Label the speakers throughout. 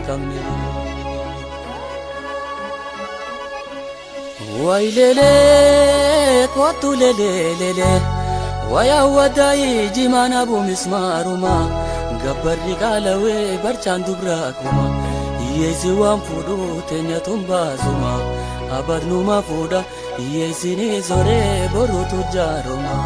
Speaker 1: qabne. Waylele kootu lele waya wadai jimana bu mismaruma gabbarri qalawee barchaan dubraa kuma yeesi waan fuudhu teenya tumbaasuma abadnuma fuudha yeesini zoree boruutu jaaruma.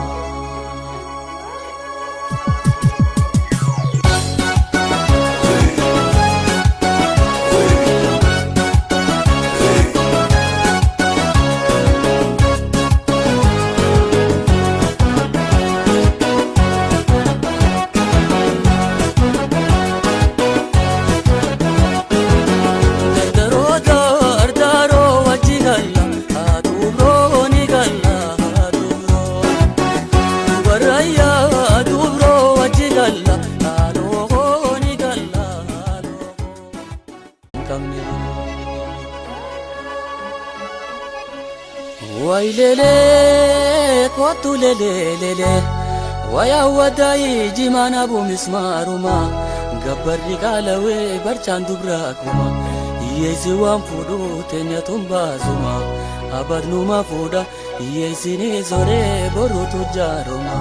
Speaker 1: Waylele kootu lele waya wadai jimana bu mismaruma gabbarri qalawee barchaan dubraa kuma yeesi waan fuudhu teenya tumbaasuma abadnuma fuudha yeesini zoree boruutu jaaruma.